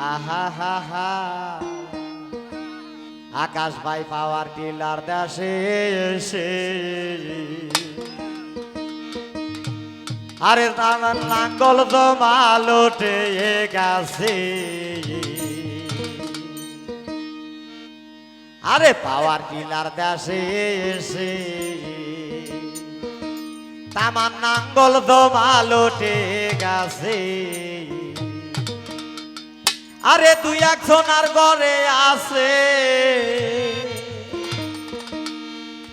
আহা হা হা আকাশ ভাই power tiller দেশে এসে আরে তার লাঙ্গল জমা লোটে গেছে আরে পাওয়ার টিলার দেশে এসে তামার নাঙ্গল জমা লোটে গেছে আরে দুই একজনার ঘরে আছে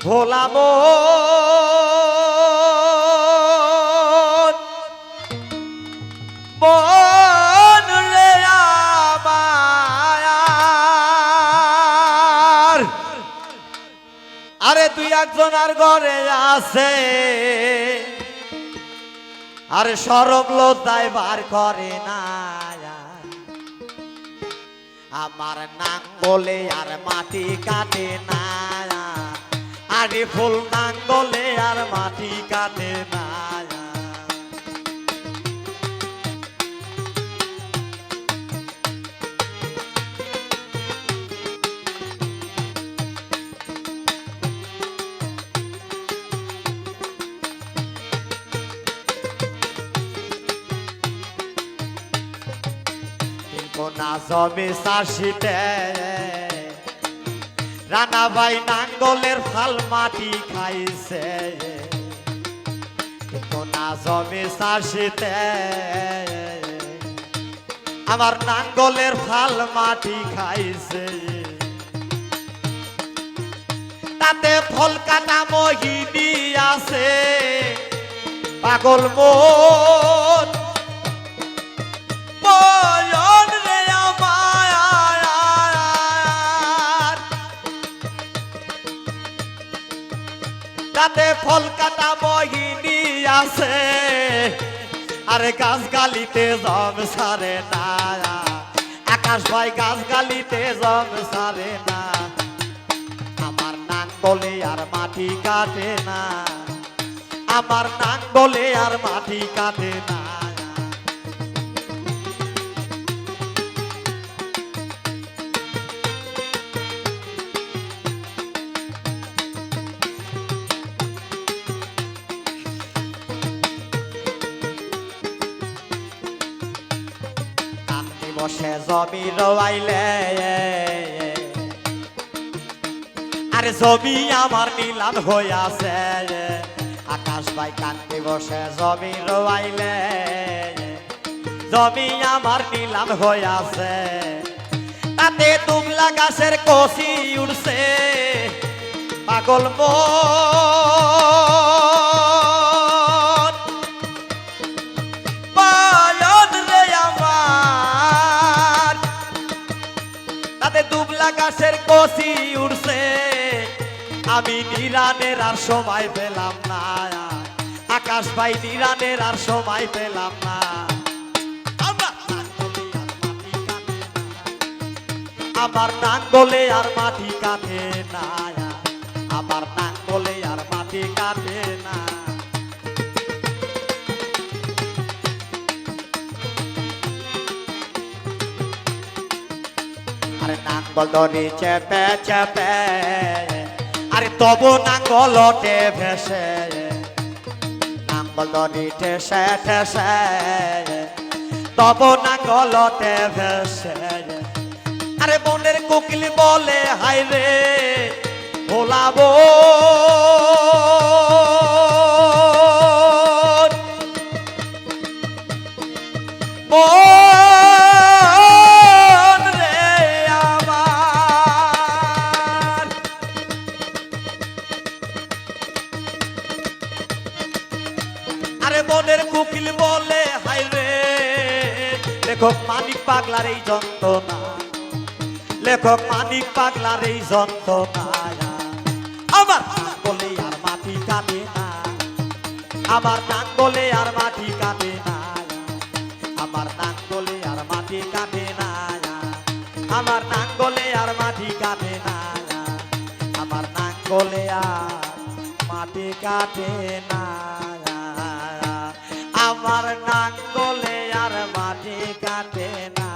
ভোলাম মন রে আমার আরে দুই একজনার ঘরে আছে আরে সরব লজ্জায় বার করে না আমার নাঙ্গলে আর মাটি কাটে না আরে ফুল নাঙ্গলে আর মাটি কাটে না কোনা জমি চাষিতে রানা ভাই নাঙ্গলের ফাল মাটি খাইছে কোনা জমি চাষিতে আমার নাঙ্গলের ফাল মাটি খাইছে তাতে ফল কাটা মোহিনী আছে পাগল মন তাতে ফল কাটা মোহিনী আছে আরে গাছ গালিতে জম সারে না আকাশ ভাই গাছ গালিতে জম সারে না আমার নাঙ্গলে আর মাটি কাটে না আমার নাঙ্গলে আর মাটি কাটে না বসে জমি রোয়াইলে আরে জমি আমার নিলাম হইয়াছে আকাশ ভাই কান্দি বসে জমি রোয়াইলে জমি আমার নিলাম হইয়াছে তাতে দুবলা গাছের কষি উঠছে পাগল দুবলা গাছের কষি উঠছে আমি নিরানের আর সময় পেলাম না আকাশ ভাই নিরানের আর সময় পেলাম না আমার নাঙ্গলে আর মাটি কাটে না আমার নাঙ্গলে আর মাটি কাটে না আরে নাঙ্গল ধরি চেপে চেপে আরে তবু নাঙ্গলটে ভেসে নাঙ্গল ধরি ঠেসে ঠেসে তবু নাঙ্গলটে ভেসে আরে বনের কোকিল বলে হাই রে ভোলাবো বনের কোকিল বলে হাই রে লেখক মানিক পাগলার এই যন্ত্রণা লেখক মানিক পাগলার এই যন্ত্রণা আমার নাঙ্গলে আর মাটি কাটে না আমার নাঙ্গলে আর মাটি কাটে না আমার নাঙ্গলে আর মাটি কাটে না আমার নাঙ্গলে আর মাটি কাটে না আমার নাঙ্গলে আর মাটি কাটে না আমার নাঙ্গলে আর মাটি কাটে না।